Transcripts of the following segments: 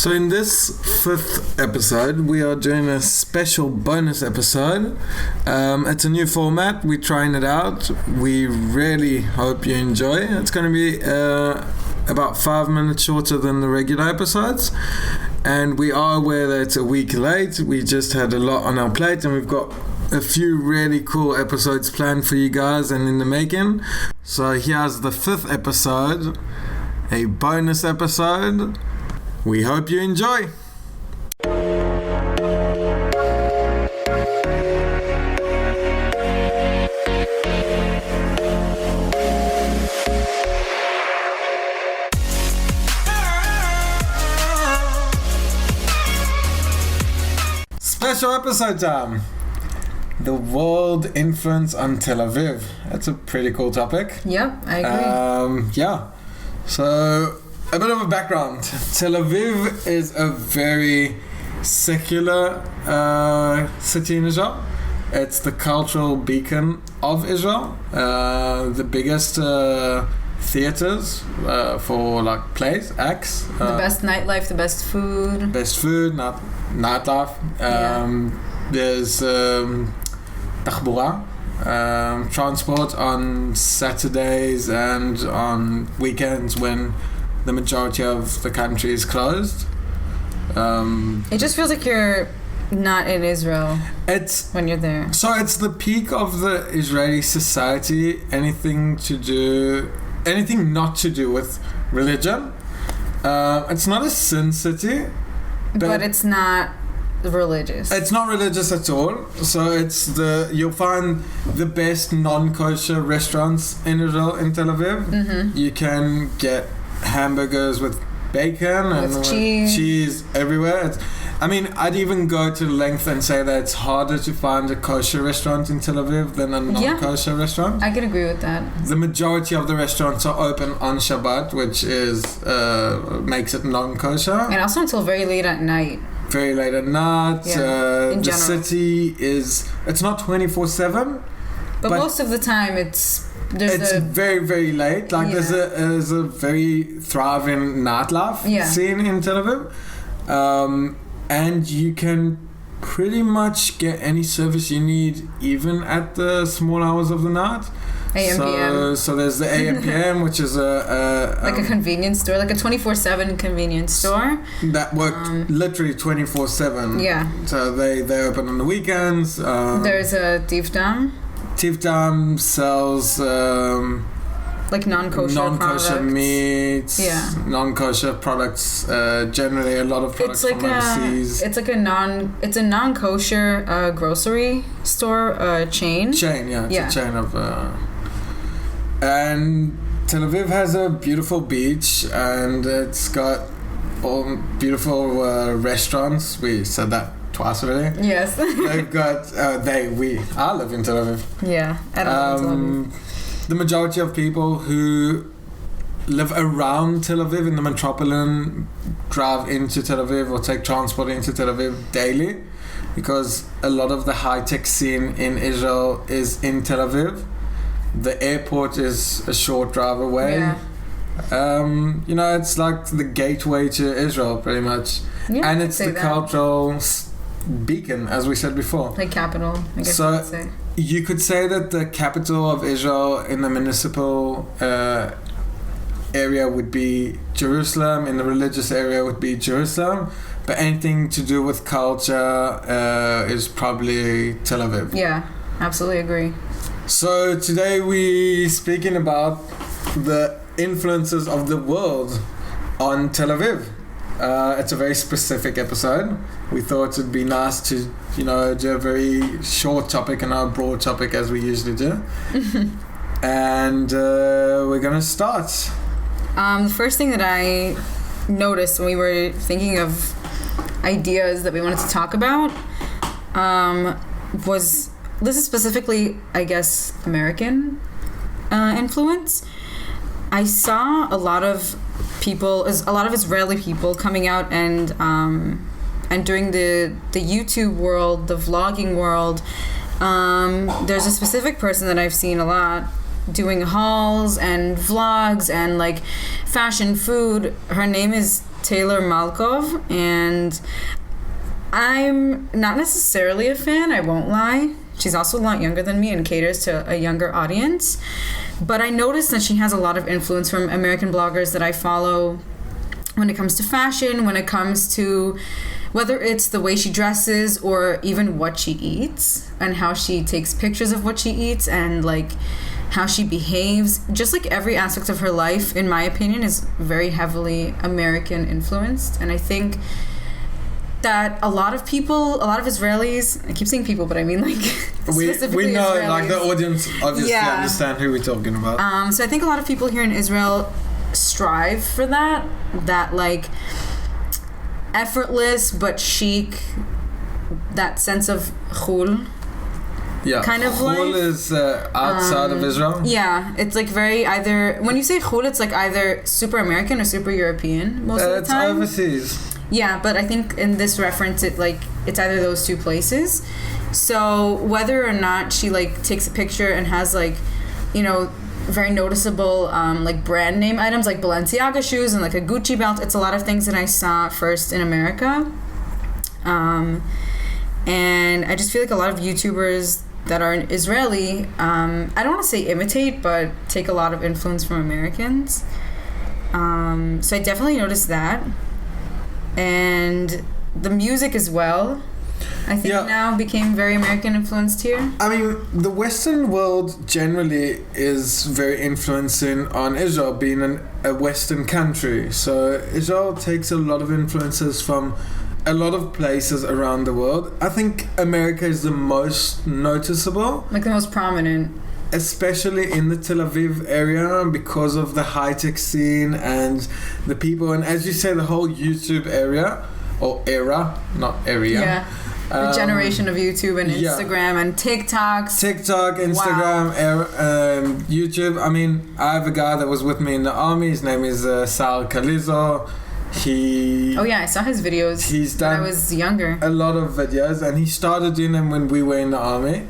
So in this 5th episode, we are doing a special bonus episode. It's a new format. We're trying it out. We really hope you enjoy. It's going to be about 5 minutes shorter than the regular episodes. And we are aware that it's a week late. We just had a lot on our plate, and we've got a few really cool episodes planned for you guys and in the making. So here's the 5th episode, a bonus episode. We hope you enjoy. Special episode time. The world influence on Tel Aviv. That's a pretty cool topic. Yep, I agree. Yeah. So, a bit of a background. Tel Aviv is a very secular city in Israel. It's the cultural beacon of Israel. The biggest theaters for like plays, acts. The best nightlife, the best food. Best food, nightlife. There's tachbura, transport on Saturdays and on weekends when the majority of the country is closed. It just feels like you're not in Israel when you're there. So it's the peak of the Israeli society. Anything not to do with religion. It's not a sin city. But it's not religious. It's not religious at all. So you'll find the best non-kosher restaurants in Israel, in Tel Aviv. Mm-hmm. You can get hamburgers with bacon with cheese everywhere. I'd even go to the length and say that it's harder to find a kosher restaurant in Tel Aviv than a non-kosher restaurant. I can agree with that. The majority of the restaurants are open on Shabbat, which makes it non-kosher. And also until very late at night. Very late at night. In the general. City it's not 24/7, but most of the time it's very, very late. There's a very thriving nightlife scene in Tel Aviv. And you can pretty much get any service you need, even at the small hours of the night. AM/PM. So there's the AM/PM, which is like a convenience store, like a 24/7 convenience store that worked literally 24/7. Yeah. So they open on the weekends. There's a Tifdam. Tifdam sells like non-kosher meats, non-kosher products. Generally, a lot of products from overseas. It's a non-kosher grocery store chain. It's a chain of. And Tel Aviv has a beautiful beach, and it's got all beautiful restaurants. We said that twice already. Yes. They've got I live in Tel Aviv. Yeah, I don't live in Tel Aviv. The majority of people who live around Tel Aviv in the metropolitan drive into Tel Aviv or take transport into Tel Aviv daily, because a lot of the high-tech scene in Israel is in Tel Aviv. The airport is a short drive away. Yeah. It's like the gateway to Israel, pretty much. Yeah, and it's the cultural beacon, as we said before. Like capital, I guess you could say. You could say that the capital of Israel in the municipal area would be Jerusalem, in the religious area would be Jerusalem, but anything to do with culture is probably Tel Aviv. Yeah, absolutely agree. So today we're speaking about the influences of the world on Tel Aviv. It's a very specific episode. We thought it'd be nice to, do a very short topic and not a broad topic as we usually do. And we're going to start. The first thing that I noticed when we were thinking of ideas that we wanted to talk about was, this is specifically, I guess, American influence. I saw a lot of Israeli people coming out and doing the YouTube world, the vlogging world. There's a specific person that I've seen a lot doing hauls and vlogs and like fashion, food. Her name is Taylor Malkov, and I'm not necessarily a fan, I won't lie. She's also a lot younger than me and caters to a younger audience. But I noticed that she has a lot of influence from American bloggers that I follow when it comes to fashion, when it comes to whether it's the way she dresses or even what she eats and how she takes pictures of what she eats and like how she behaves. Just like every aspect of her life, in my opinion, is very heavily American influenced. And I think that a lot of Israelis, I keep saying people, but I mean like specifically we know Israelis. Like the audience obviously understand who we're talking about. So I think a lot of people here in Israel strive for that like effortless but chic, that sense of chul. Yeah, kind of chul life. is outside of Israel. Yeah, it's like very either, when you say chul, it's like either super American or super European most of the time. It's overseas. Yeah, but I think in this reference, it's either those two places. So whether or not she like takes a picture and has like, you know, very noticeable like brand name items like Balenciaga shoes and like a Gucci belt, it's a lot of things that I saw first in America. And I just feel like a lot of YouTubers that are Israeli, I don't want to say imitate, but take a lot of influence from Americans. So I definitely noticed that. And the music as well, I think now became very American influenced here. I mean, the Western world generally is very influencing on Israel, being a Western country. So Israel takes a lot of influences from a lot of places around the world. I think America is the most noticeable. Like the most prominent. Especially in the Tel Aviv area because of the high-tech scene and the people. And as you say, the whole YouTube area, or era, not area. Yeah. The generation of YouTube and Instagram and TikTok, Instagram, YouTube. I mean, I have a guy that was with me in the army. His name is Sal Kalizo. I saw his videos. He's done when I was younger. A lot of videos, and he started doing them when we were in the army.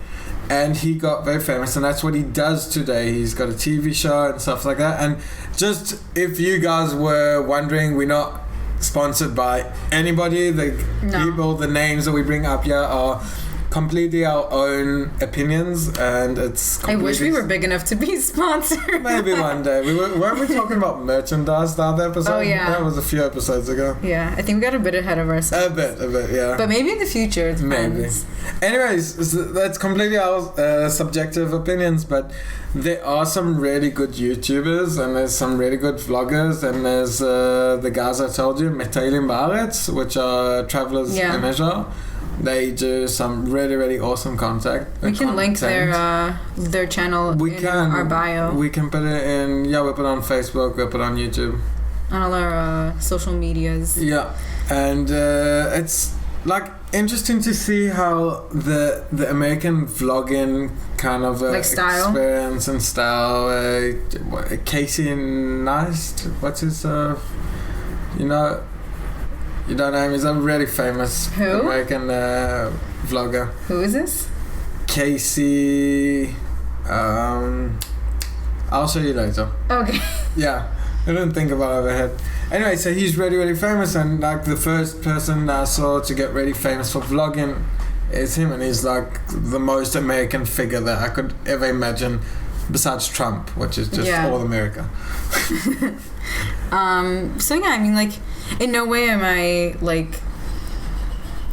And he got very famous, and that's what he does today. He's got a TV show and stuff like that. And just if you guys were wondering, we're not sponsored by anybody. The people, the names that we bring up here are completely our own opinions, and it's I wish we were big enough to be sponsored. Maybe one day. Weren't we talking about merchandise the other episode? Oh, yeah. That was a few episodes ago. Yeah, I think we got a bit ahead of ourselves. A bit, yeah. But maybe in the future, it depends. Maybe. Anyways, that's completely our subjective opinions, but there are some really good YouTubers, and there's some really good vloggers, and there's the guys I told you, Metailim Baaretz, which are travelers in Israel. They do some really, really awesome content. We can link their channel in our bio. We can put it in, we'll put it on Facebook, we'll put it on YouTube. On all our social medias. Yeah, and it's like interesting to see how the American vlogging kind of style. Experience and style. Casey Neistat, what's his, you don't know him. He's a really famous American vlogger. Who is this? Casey. I'll show you later. Okay. Yeah, I didn't think about it overhead. Anyway, so he's really, really famous, and like the first person I saw to get really famous for vlogging is him, and he's like the most American figure that I could ever imagine, besides Trump, which is just all America. So yeah, I mean, like, in no way am I like,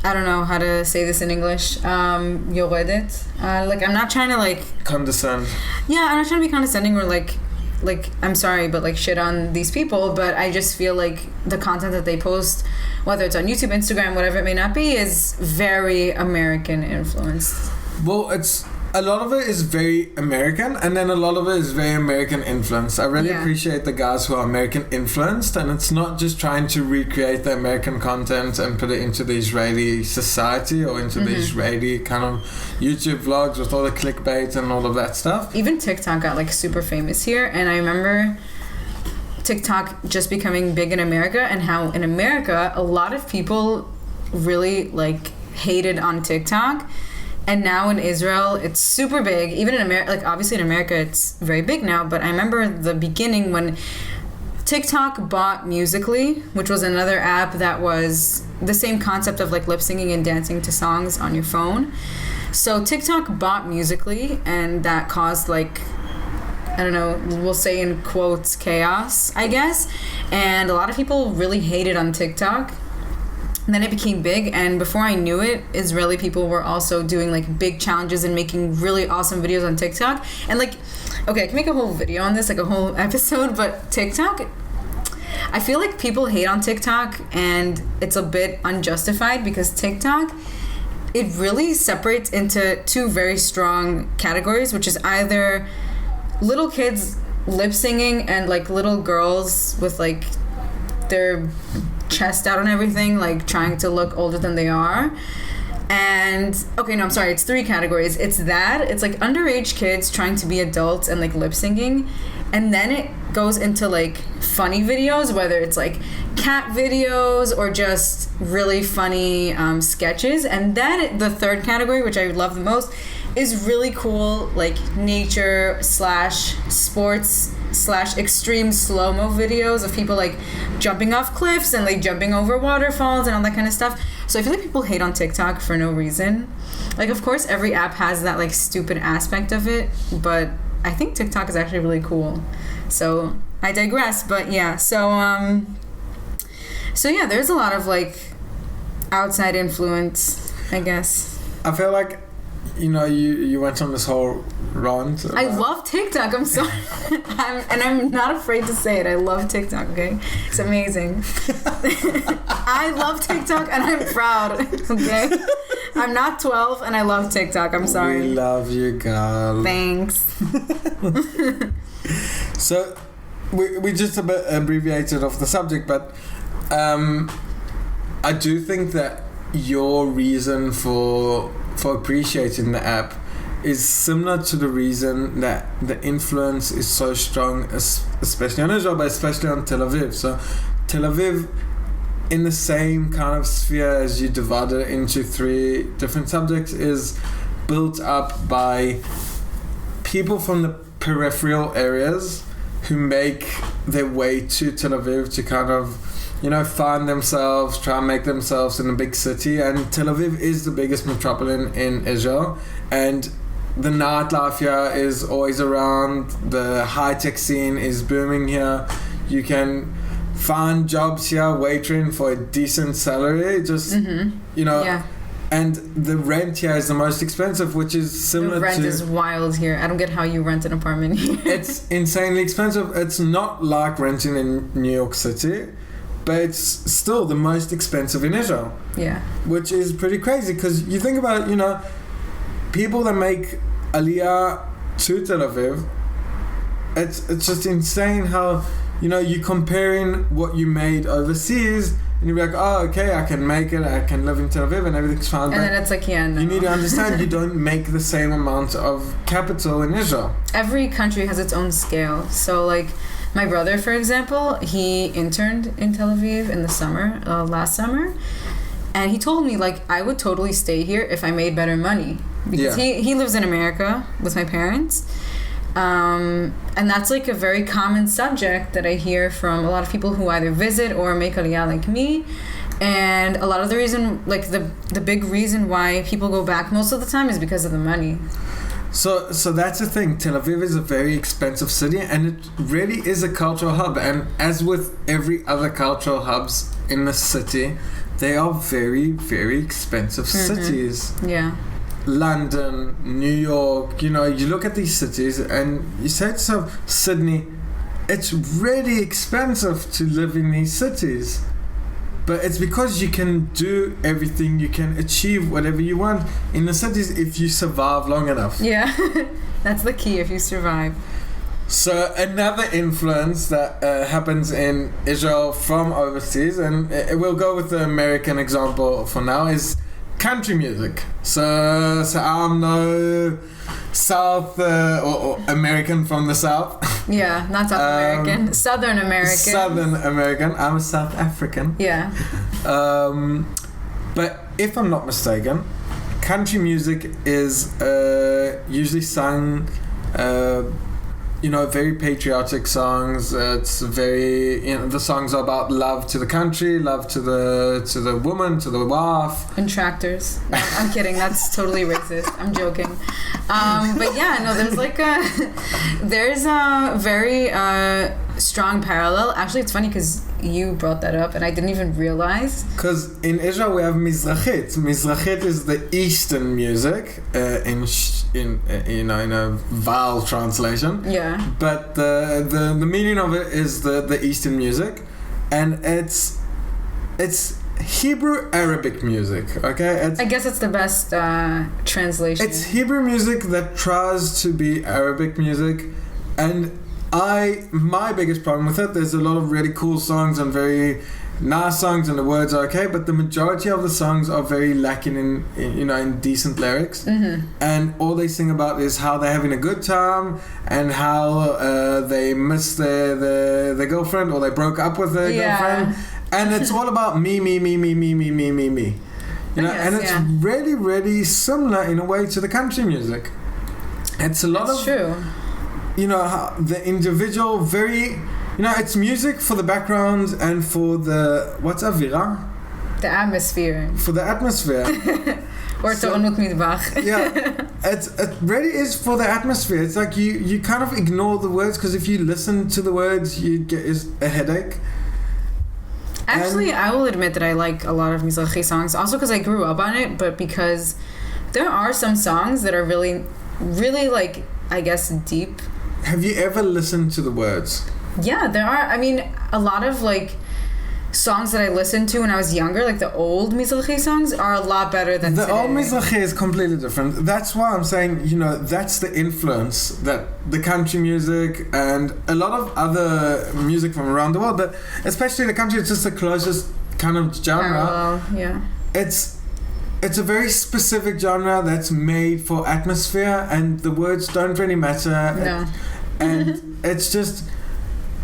I don't know how to say this in English, yoredet. Like, I'm not trying to like condescend. Yeah, I'm not trying to be condescending or like I'm sorry, but like shit on these people. But I just feel like the content that they post, whether it's on YouTube, Instagram, whatever it may not be, is very American influenced. Well, a lot of it is very American, and then a lot of it is very American influenced. I really appreciate the guys who are American influenced, and it's not just trying to recreate the American content and put it into the Israeli society or into the Israeli kind of YouTube vlogs with all the clickbait and all of that stuff. Even TikTok got like super famous here, and I remember TikTok just becoming big in America, and how in America a lot of people really like hated on TikTok. And now in Israel, it's super big. Even in America, like obviously in America, it's very big now. But I remember the beginning when TikTok bought Musical.ly, which was another app that was the same concept of like lip syncing and dancing to songs on your phone. So TikTok bought Musical.ly, and that caused like, I don't know, we'll say in quotes, chaos, I guess. And a lot of people really hated on TikTok. And then it became big, and before I knew it, Israeli people were also doing like big challenges and making really awesome videos on TikTok. And like, okay, I can make a whole video on this, like a whole episode, but TikTok, I feel like people hate on TikTok, and it's a bit unjustified because TikTok, it really separates into two very strong categories, which is either little kids lip singing and like little girls with like their chest out and everything, like trying to look older than they are. And okay, no, I'm sorry, it's three categories. It's like underage kids trying to be adults and like lip syncing, and then it goes into like funny videos, whether it's like cat videos or just really funny sketches. And then the third category, which I love the most, is really cool like nature / sports / extreme slow-mo videos of people like jumping off cliffs and like jumping over waterfalls and all that kind of stuff. So I feel like people hate on TikTok for no reason. Like, of course every app has that like stupid aspect of it, but I think TikTok is actually really cool. So I digress, but yeah, so yeah, there's a lot of like outside influence, I guess. I feel like, you know, you went on this whole rant. I love TikTok. I'm sorry. I'm not afraid to say it. I love TikTok, okay? It's amazing. I love TikTok and I'm proud, okay? I'm not 12 and I love TikTok. I'm sorry. We love you, girl. Thanks. So, we just a bit abbreviated off the subject, but I do think that your reason for appreciating the app is similar to the reason that the influence is so strong, especially on Israel, but especially on Tel Aviv. So Tel Aviv, in the same kind of sphere as you divide it into three different subjects, is built up by people from the peripheral areas who make their way to Tel Aviv to kind of, you know, find themselves, try and make themselves in a big city. And Tel Aviv is the biggest metropolitan in Israel, and the nightlife here is always around. The high-tech scene is booming here. You can find jobs here waitering for a decent salary, just you know. Yeah. And the rent here is the most expensive, which is similar to... The rent is wild here. I don't get how you rent an apartment here. It's insanely expensive. It's not like renting in New York City, but it's still the most expensive in Israel. Yeah. Which is pretty crazy, because you think about, you know, people that make Aliyah to Tel Aviv, it's just insane how, you know, you're comparing what you made overseas, and you're like, oh, okay, I can make it, I can live in Tel Aviv and everything's fine. And then it's like, yeah, no. You need to understand, you don't make the same amount of capital in Israel. Every country has its own scale. So, like, my brother, for example, he interned in Tel Aviv in the summer, last summer. And he told me, like, I would totally stay here if I made better money. Because he lives in America with my parents. And that's, like, a very common subject that I hear from a lot of people who either visit or make Aliyah like me. And a lot of the reason, like, the big reason why people go back most of the time is because of the money. So that's the thing. Tel Aviv is a very expensive city, and it really is a cultural hub. And as with every other cultural hubs in the city, they are very, very expensive cities. Yeah. London, New York, you know, you look at these cities and you say to yourself, Sydney, it's really expensive to live in these cities. But it's because you can do everything, you can achieve whatever you want in the cities if you survive long enough. Yeah, that's the key, if you survive. So another influence that happens in Israel from overseas, and we'll go with the American example for now, is country music. So I'm no South or American from the South. Yeah, not South American. Southern American. Southern American. I'm a South African. Yeah. But if I'm not mistaken, country music is usually sung very patriotic songs. It's very, the songs are about love to the country, love to the woman, to the wife. And tractors. No, I'm kidding. That's totally racist. I'm joking. But yeah, no, there's a very strong parallel. Actually, it's funny because you brought that up and I didn't even realize. Because in Israel we have Mizrachit. Mizrachit is the Eastern music in a vowel translation. Yeah. But the meaning of it is the Eastern music, and it's Hebrew Arabic music. Okay. I guess it's the best translation. It's Hebrew music that tries to be Arabic music, and my biggest problem with it, there's a lot of really cool songs and very nice songs and the words are okay, but the majority of the songs are very lacking in decent lyrics. Mm-hmm. And all they sing about is how they're having a good time and how they miss their girlfriend, or they broke up with their girlfriend, and it's all about me. And it's really, really similar in a way to the country music. It's a lot That's true. How the individual very, it's music for the background and for the, what's avira? The atmosphere. For the atmosphere. Or To'onut Midbach. Yeah, it really is for the atmosphere. It's like you kind of ignore the words, because if you listen to the words, you get a headache. Actually, I will admit that I like a lot of Mizrahi songs, also because I grew up on it, but because there are some songs that are really, really, like, I guess, deep. Have you ever listened to the words? Yeah, there are. I mean, a lot of, like, songs that I listened to when I was younger, like the old Mizrahi songs, are a lot better than the old Mizrahi is completely different. That's why I'm saying, that's the influence that the country music and a lot of other music from around the world, but especially the country, it's just the closest kind of genre. Yeah. It's a very specific genre that's made for atmosphere, and the words don't really matter. No. And it's just,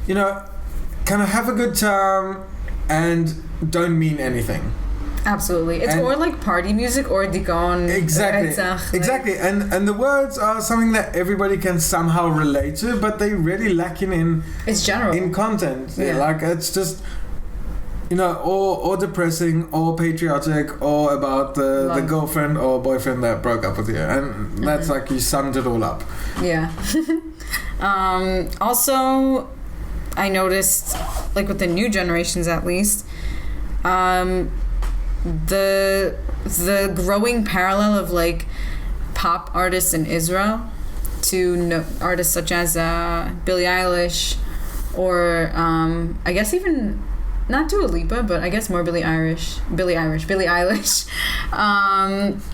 kind of have a good time and don't mean anything. Absolutely. It's more like party music or dikon. Exactly. And the words are something that everybody can somehow relate to, but they really lacking in... It's general. In content. Yeah. Like, it's just... or depressing, or patriotic, or about the girlfriend or boyfriend that broke up with you. And that's like, you summed it all up. Yeah. Also, I noticed, like with the new generations at least, the growing parallel of like pop artists in Israel to artists such as Billie Eilish, or I guess even not Dua Lipa, but I guess more Billie Eilish.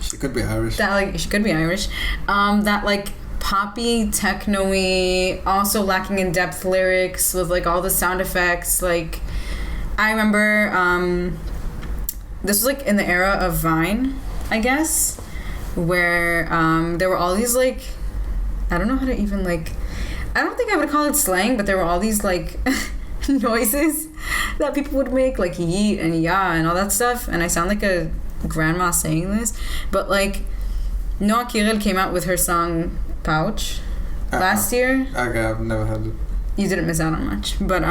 She could be Irish. She could be Irish. That like poppy, techno-y, also lacking in depth lyrics with like all the sound effects. Like I remember this was like in the era of Vine, I guess, where there were all these like, I don't know how to even like, I don't think I would call it slang, but there were all these like noises that people would make, like yeet and ya and all that stuff, and I sound like a grandma saying this, but like Noah Kirel came out with her song Pouch last year. Okay, I've never heard it. You didn't miss out on much, but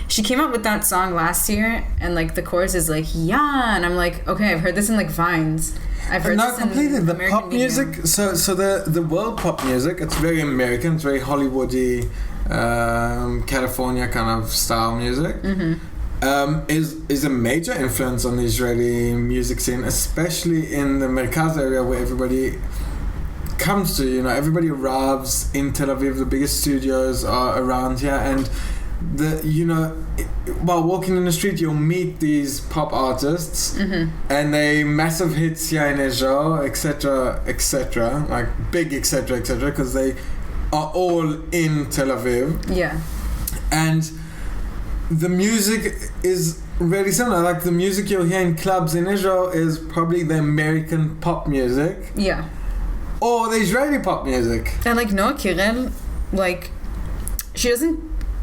she came out with that song last year, and like the chorus is like yeah, and I'm like, okay, I've heard this in like Vines. I've heard this completely. In the American pop music. media. So the world pop music. It's very American. It's very Hollywoody, California kind of style music. Mm-hmm. Is a major influence on the Israeli music scene, especially in the Merkaz area where everybody comes to. Everybody arrives in Tel Aviv. The biggest studios are around here, and while walking in the street, you'll meet these pop artists, Mm-hmm. and they massive hits here in Israel, etc., like big etc., because they are all in Tel Aviv. Yeah. And the music is really similar. Like the music you'll hear in clubs in Israel is probably the American pop music. Yeah. Or the Israeli pop music. And like Noah Kirel, like she doesn't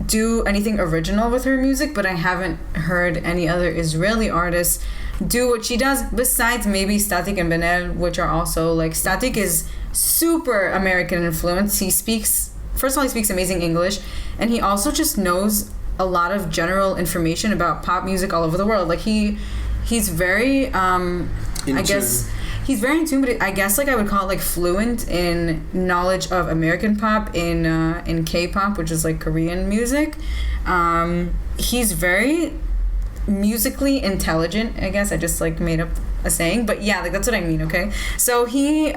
do anything original with her music, but I haven't heard any other Israeli artists do what she does besides maybe Static and Benel, which are also like, Static is super American influence. He speaks first of all, he speaks amazing English, and he also just knows a lot of general information about pop music all over the world. Like he's very I guess he's very in tune, but I guess like I would call it like fluent in knowledge of American pop, in K-pop, which is like Korean music. He's very musically intelligent, I guess. I just like made up a saying, but yeah, like that's what I mean. Okay, so he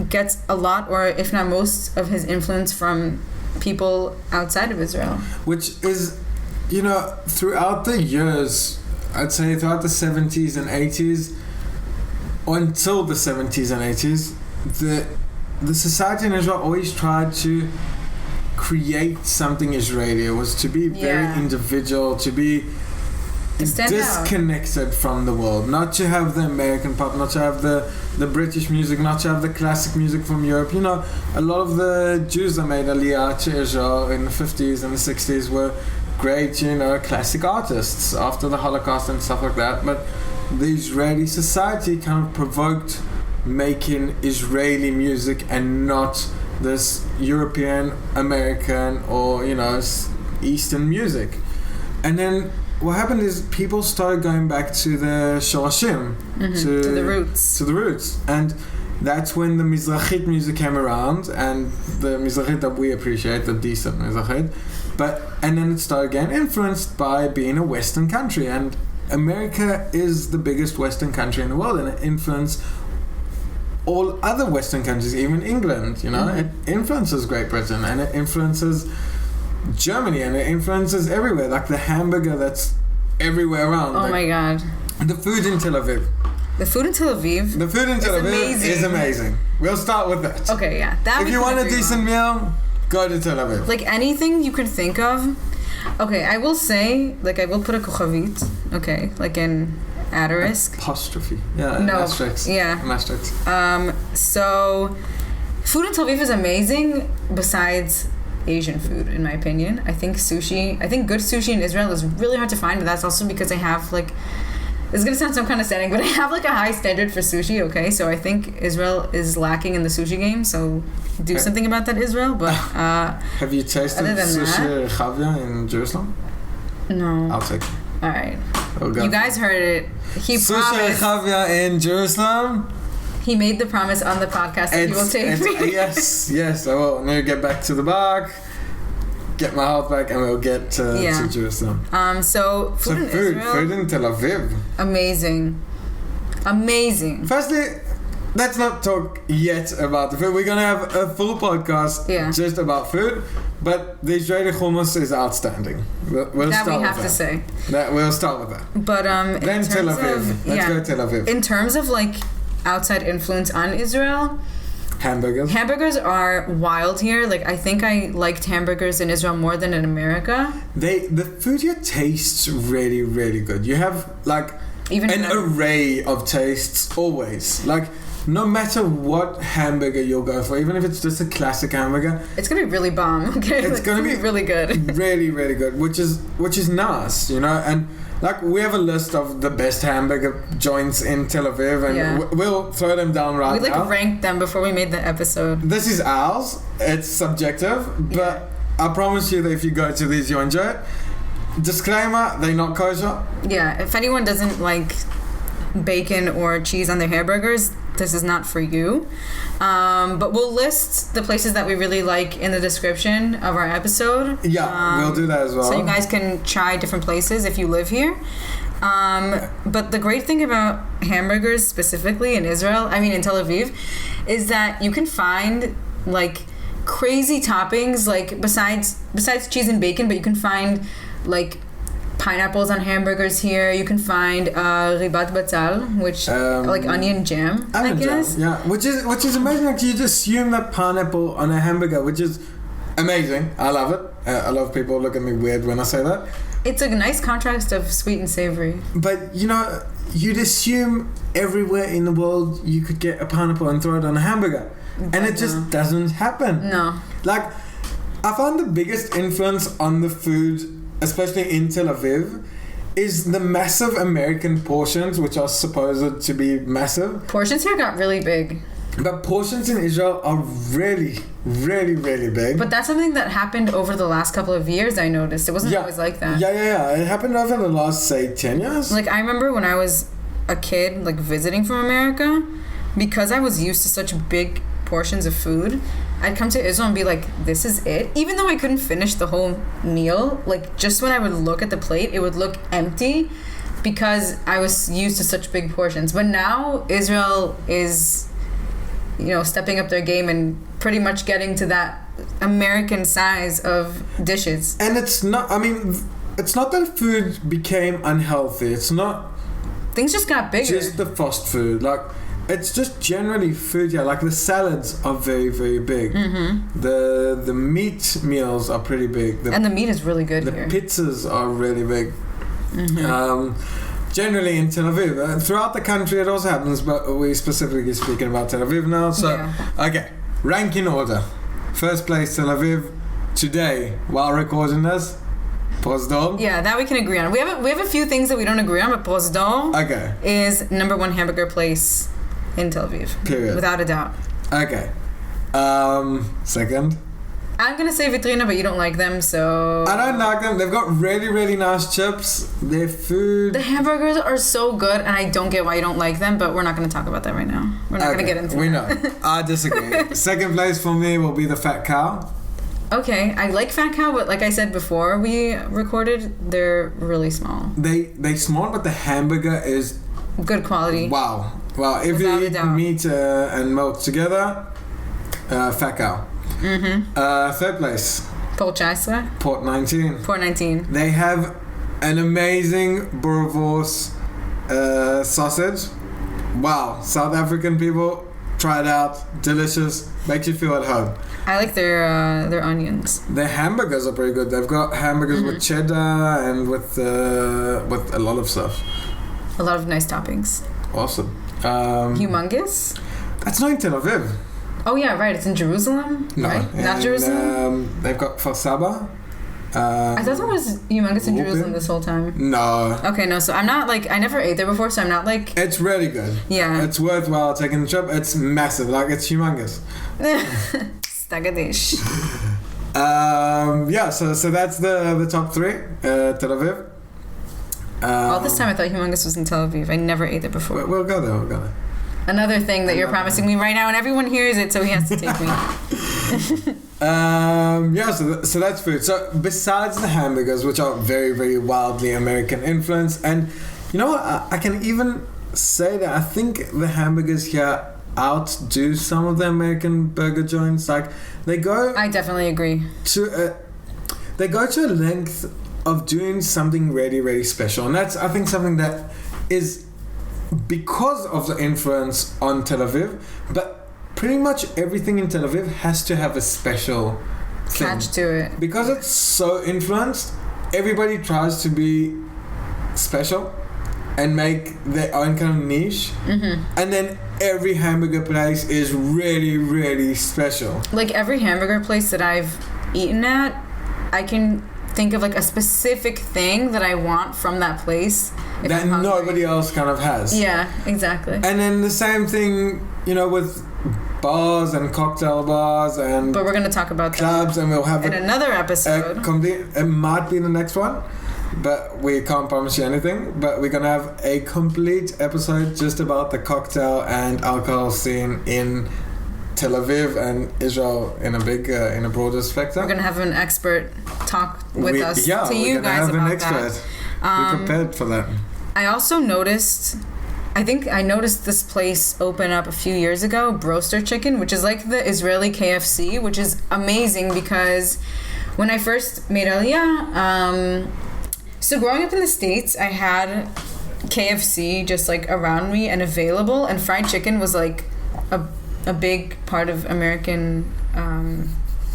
gets a lot, or if not most, of his influence from people outside of Israel, which is, you know, throughout the years, I'd say throughout the 70s and 80s, until the 70s and 80s, the society in Israel always tried to create something Israeli. It was to be very individual, to be disconnected from the world, not to have the American pop, not to have the British music, not to have the classic music from Europe. You know, a lot of the Jews that made Aliyah to Israel in the 50s and the 60s were great, you know, classic artists after the Holocaust and stuff like that, but the Israeli society kind of provoked making Israeli music and not this European, American, or, you know, Eastern music. And then what happened is people started going back to the shorashim, to the roots. And that's when the Mizrahit music came around, and the Mizrahit that we appreciate, the decent Mizrahit. And then it started getting influenced by being a Western country, and America is the biggest Western country in the world, and it influenced all other Western countries, even England, you know. It influences Great Britain, and it influences Germany, and it influences everywhere, like the hamburger that's everywhere around. Oh my god. The food in Tel Aviv. The food in Tel Aviv is amazing. We'll start with that. Okay, yeah. If you want a decent meal, go to Tel Aviv. Like anything you could think of. Okay, I will say, like, I will put a kochavit, okay, like an asterisk. Apostrophe. Yeah, an asterisk. Yeah. An asterisk. So, food in Tel Aviv is amazing, besides Asian food, in my opinion. I think good sushi in Israel is really hard to find, but that's also because I have, like, this is going to sound so condescending, but I have, like, a high standard for sushi, okay? So I think Israel is lacking in the sushi game, so do something about that, Israel, but... have you tasted sushi chavya in Jerusalem? No. I'll take it. Alright. You guys heard it. He sushi promised... chavya in Jerusalem? He made the promise on the podcast that he will take me. Yes, I will. I'm going to get back to the back, get my health back, and we'll get to Jerusalem. So food in Israel, food in Tel Aviv, amazing. Firstly, let's not talk yet about the food. We're gonna have a full podcast just about food, but the Israeli hummus is outstanding. We'll that start we have with to say. We'll start with that. But then Tel Aviv. Let's go Tel Aviv. In terms of like outside influence on Israel. Hamburgers are wild here. Like, I think I liked hamburgers in Israel more than in America. The food here tastes really, really good. You have like an array of tastes always. Like, no matter what hamburger you'll go for, even if it's just a classic hamburger, it's gonna be really bomb. Okay, it's gonna be really good. Really, really good. Which is nice, you know. And like, we have a list of the best hamburger joints in Tel Aviv, and we'll throw them down right now. We like ranked them before we made the episode. This is ours. It's subjective, but I promise you that if you go to these, you'll enjoy it. Disclaimer: they're not kosher. Yeah, if anyone doesn't like bacon or cheese on their hamburgers, this is not for you. But we'll list the places that we really like in the description of our episode. Yeah, we'll do that as well. So you guys can try different places if you live here. But the great thing about hamburgers specifically in Israel, I mean in Tel Aviv, is that you can find like crazy toppings, like besides cheese and bacon, but you can find like pineapples on hamburgers here. You can find ribat batzal, which like onion jam, I guess. Jam, yeah, which is amazing. Like, you just assume that pineapple on a hamburger, which is amazing. I love it. A lot of people look at me weird when I say that. It's a nice contrast of sweet and savory. But you know, you'd assume everywhere in the world you could get a pineapple and throw it on a hamburger, and it just doesn't happen. No. Like, I found the biggest influence on the food, especially in Tel Aviv, is the massive American portions, which are supposed to be massive. Portions here got really big. But portions in Israel are really, really, really big. But that's something that happened over the last couple of years, I noticed. It wasn't always like that. Yeah. It happened over the last, say, 10 years. Like, I remember when I was a kid, like, visiting from America, because I was used to such big portions of food, I'd come to Israel and be like, this is it? Even though I couldn't finish the whole meal, like, just when I would look at the plate, it would look empty because I was used to such big portions. But now, Israel is... stepping up their game and pretty much getting to that American size of dishes. And it's not that food became unhealthy. It's not... Things just got bigger. Just the fast food. Like, it's just generally food, yeah. Like, the salads are very, very big. Mm-hmm. The meat meals are pretty big. And the meat is really good here. The pizzas are really big. Mm-hmm. Generally in Tel Aviv. Throughout the country it also happens, but we're specifically speaking about Tel Aviv now. So, okay, rank in order. First place, Tel Aviv. Today, while recording this, Broasted. Yeah, that we can agree on. We have a few things that we don't agree on, but Broasted is number one hamburger place in Tel Aviv. Period. Without a doubt. Okay. Second. I'm gonna say Vitrina, but you don't like them, so... I don't like them. They've got really, really nice chips. Their food... The hamburgers are so good, and I don't get why you don't like them, but we're not gonna talk about that right now. We're not gonna get into we that. know. I disagree. Second place for me will be the Fat Cow. Okay, I like Fat Cow, but like I said before we recorded, they're really small. They small, but the hamburger is... good quality. Wow. If you eat meat and milk together, Fat Cow. Mm-hmm. Third place. Port 19. Port 19. They have an amazing boerewors sausage. Wow. South African people, try it out. Delicious. Makes you feel at home. I like their onions. Their hamburgers are pretty good. They've got hamburgers with cheddar and with a lot of stuff. A lot of nice toppings. Awesome. Humongous? That's not in Tel Aviv. Oh yeah, right. It's in Jerusalem. No, right? Not Jerusalem. They've got Farsaba. I thought it was humongous in Jerusalem this whole time. No. Okay, no. So I'm not like, I never ate there before, so I'm not like. It's really good. Yeah. It's worthwhile taking the trip. It's massive. Like, it's humongous. Stagadish. Yeah. So that's the top three. Tel Aviv. All this time I thought humongous was in Tel Aviv. I never ate there before. We'll go there. Another thing that you're promising me right now, and everyone hears it, so he has to take me. Yeah, so that's food. So besides the hamburgers, which are very, very wildly American influence, and you know what, I can even say that I think the hamburgers here outdo some of the American burger joints. Like, they go... I definitely agree. They go to a length of doing something really, really special, and that's, I think, something that is because of the influence on Tel Aviv, but pretty much everything in Tel Aviv has to have a special catch to it. Because it's so influenced, everybody tries to be special and make their own kind of niche. Mm-hmm. And then every hamburger place is really, really special. Like, every hamburger place that I've eaten at, I can think of like a specific thing that I want from that place that nobody else kind of has. Yeah, exactly. And then the same thing, you know, with bars and cocktail bars and... But we're going to talk about clubs, and we'll have in another episode. It might be the next one, but we can't promise you anything. But we're going to have a complete episode just about the cocktail and alcohol scene in Tel Aviv and Israel in a broader spectrum. We're going to have an expert talk with us to you guys about that. Be prepared for that. I also noticed... I think I noticed this place open up a few years ago, Broasted Chicken, which is like the Israeli KFC, which is amazing because when I first made Aliyah, so growing up in the States, I had KFC just like around me and available, and fried chicken was like a big part of American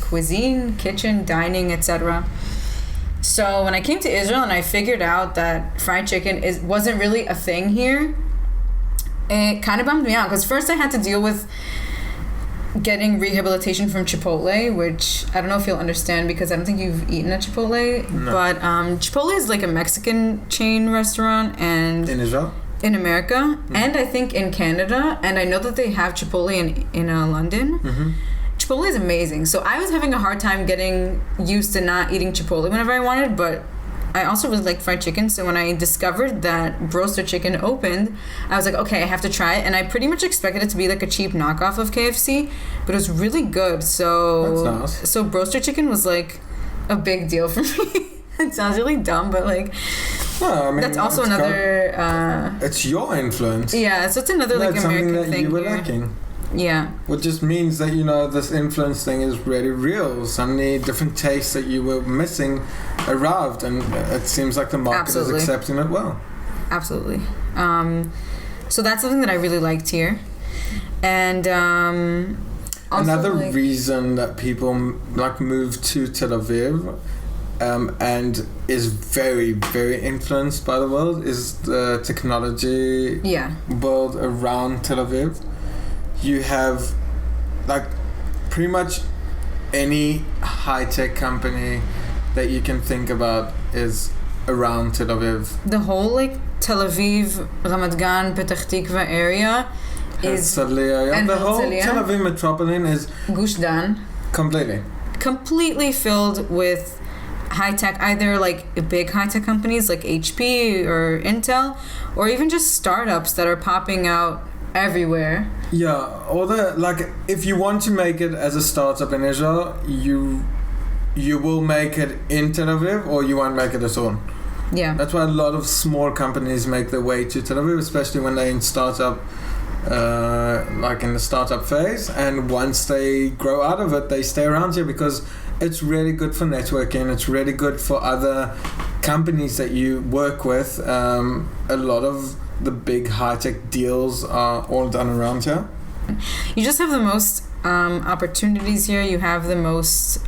cuisine, kitchen, dining, etc. So when I came to Israel and I figured out that fried chicken wasn't really a thing here, it kind of bummed me out because first I had to deal with getting rehabilitation from Chipotle, which I don't know if you'll understand because I don't think you've eaten at Chipotle. No. But Chipotle is like a Mexican chain restaurant, and in Israel. in America, and I think in Canada, and I know that they have Chipotle in London. Chipotle is amazing. So I was having a hard time getting used to not eating Chipotle whenever I wanted, but I also really like fried chicken. So when I discovered that Broasted Chicken opened, I was like, okay, I have to try it. And I pretty much expected it to be like a cheap knockoff of KFC, but it was really good. So that's nice. So Broasted Chicken was like a big deal for me. It sounds really dumb, but like, well, I mean, that's also another. It's your influence. Yeah, so it's another like American that thing. You were here. lacking. Yeah. Which just means that, you know, this influence thing is really real. Suddenly different tastes that you were missing arrived, and it seems like the market is accepting it well. Absolutely. So that's something that I really liked here. And also, another reason that people like move to Tel Aviv and is very, very influenced by the world is the technology world around Tel Aviv. You have like pretty much any high-tech company that you can think about is around Tel Aviv. The whole like Tel Aviv, Ramat Gan, Petach Tikva area is and the whole Tel Aviv metropolitan is Gush Dan completely filled with high-tech, either like big high-tech companies like HP or Intel, or even just startups that are popping out everywhere. Yeah, or like if you want to make it as a startup in Israel, you will make it in Tel Aviv, or you won't make it at all. Yeah, that's why a lot of small companies make their way to Tel Aviv, especially when they're in startup, like in the startup phase, and once they grow out of it, they stay around here because it's really good for networking. It's really good for other companies that you work with. A lot of the big high-tech deals are all done around here. You just have the most opportunities here. You have the most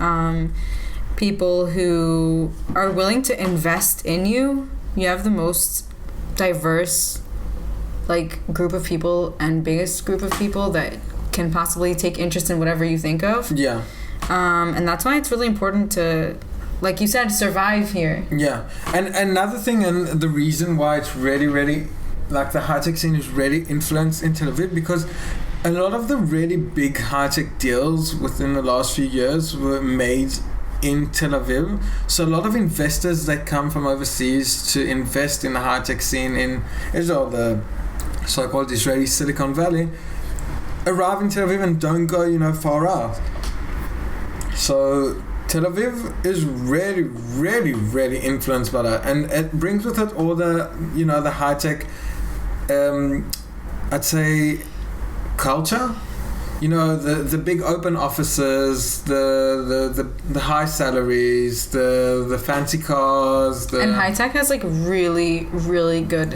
people who are willing to invest in you. You have the most diverse like group of people and biggest group of people that can possibly take interest in whatever you think of. Yeah. And that's why it's really important to, like you said, survive here. Yeah. And another thing, and the reason why it's really like the high-tech scene is really influenced in Tel Aviv, because a lot of the really big high-tech deals within the last few years were made in Tel Aviv. So a lot of investors that come from overseas to invest in the high-tech scene in Israel, the so-called Israeli Silicon Valley, arrive in Tel Aviv and don't go, far out. So Tel Aviv is really influenced by that, and it brings with it all the, the high-tech, I'd say, culture. The big open offices, the high salaries, the fancy cars. And high tech has like really good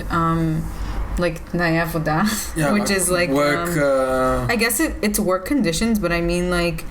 like tnai avoda, which is like work. I guess it's work conditions, but I mean like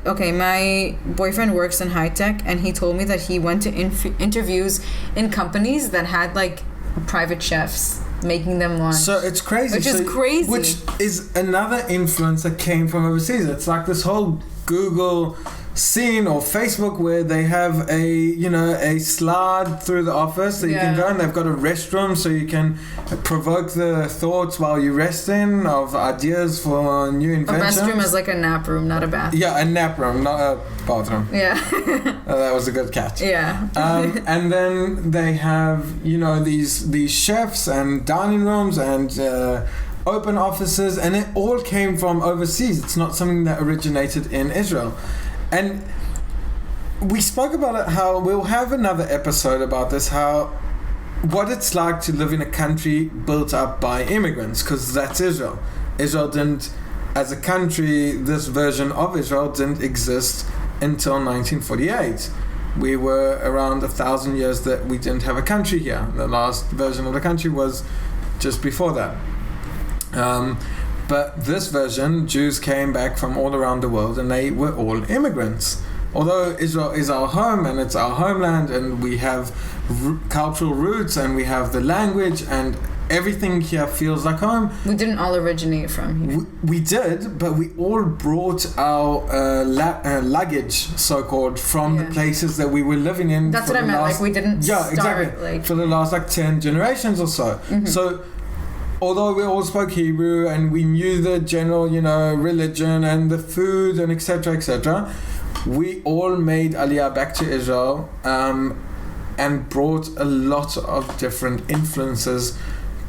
okay, my boyfriend works in high tech, and he told me that he went to interviews in companies that had like private chefs making them lunch. So it's crazy. Which is crazy. Which is another influence that came from overseas. It's like this whole Google scene or Facebook where they have a slide through the office that you can go, and they've got a restroom so you can provoke the thoughts while you're resting of ideas for new inventions. A restroom is like a nap room, not a bathroom. Yeah, a nap room, not a bathroom. Yeah. That was a good catch. Yeah. And then they have, these chefs and dining rooms and open offices, and it all came from overseas. It's not something that originated in Israel. And we spoke about it, how we'll have another episode about this, what it's like to live in a country built up by immigrants, because that's Israel. Israel didn't, as a country, this version of Israel didn't exist until 1948. We were around 1,000 years that we didn't have a country here. The last version of the country was just before that. But this version, Jews came back from all around the world, and they were all immigrants. Although Israel is our home and it's our homeland, and we have cultural roots, and we have the language and everything here feels like home. We didn't all originate from here. We did, but we all brought our luggage, so-called, from the places that we were living in. That's what I meant. Like, we didn't start, exactly. like... For the last, 10 generations or so. Mm-hmm. So, although we all spoke Hebrew and we knew the general, religion and the food and etc., we all made Aliyah back to Israel and brought a lot of different influences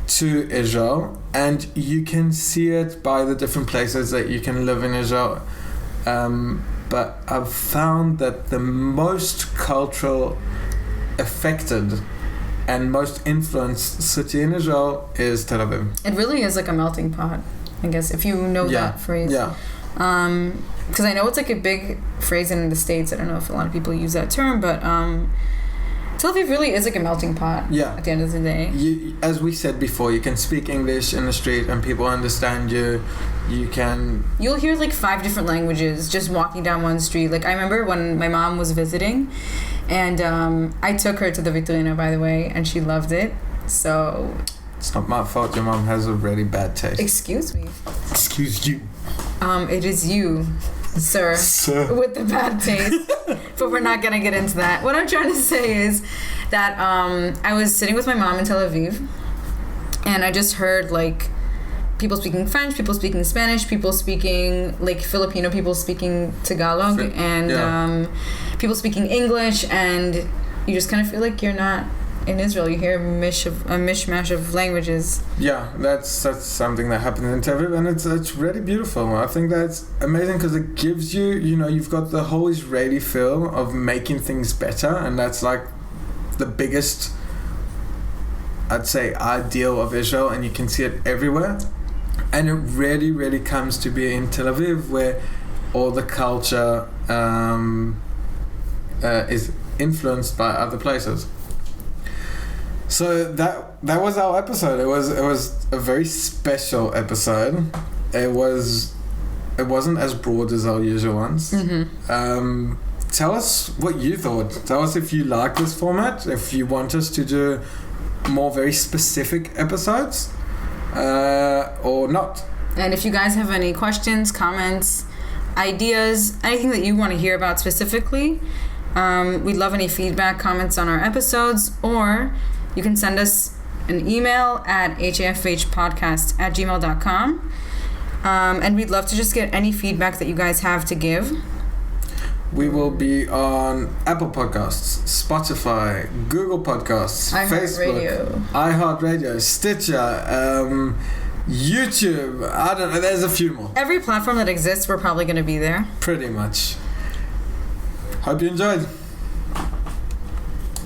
to Israel, and you can see it by the different places that you can live in Israel. But I've found that the most cultural affected and most influenced city in Israel is Tel Aviv. It really is like a melting pot, I guess, if you know that phrase. Yeah. Because I know it's like a big phrase in the States. I don't know if a lot of people use that term, but Tel Aviv really is like a melting pot at the end of the day. As we said before, you can speak English in the street and people understand you. You'll hear like 5 different languages just walking down one street. Like, I remember when my mom was visiting, and I took her to the Vitrina, by the way, and she loved it. So it's not my fault. Your mom has a really bad taste. Excuse me. Excuse you. It is you, sir, with the bad taste. But we're not gonna get into that. What I'm trying to say is that I was sitting with my mom in Tel Aviv, and I just heard like people speaking French, people speaking Spanish, people speaking like Filipino, people speaking Tagalog, and people speaking English, and you just kind of feel like you're not in Israel. You hear a mishmash of languages. Yeah, that's something that happens in Tel Aviv, and it's really beautiful. I think that's amazing because it gives you, you've got the whole Israeli feel of making things better, and that's like the biggest, I'd say, ideal of Israel, and you can see it everywhere. And it really, really comes to be in Tel Aviv, where all the culture is influenced by other places. So that was our episode. It was a very special episode. It wasn't as broad as our usual ones. Mm-hmm. Tell us what you thought. Tell us if you like this format, if you want us to do more very specific episodes or not. And if you guys have any questions, comments, ideas, anything that you want to hear about specifically, we'd love any feedback, comments on our episodes, or you can send us an email at hafhpodcast@gmail.com. And we'd love to just get any feedback that you guys have to give. We will be on Apple Podcasts, Spotify, Google Podcasts, Facebook, iHeartRadio, Stitcher, YouTube. I don't know, there's a few more. Every platform that exists, we're probably going to be there. Pretty much. Hope you enjoyed.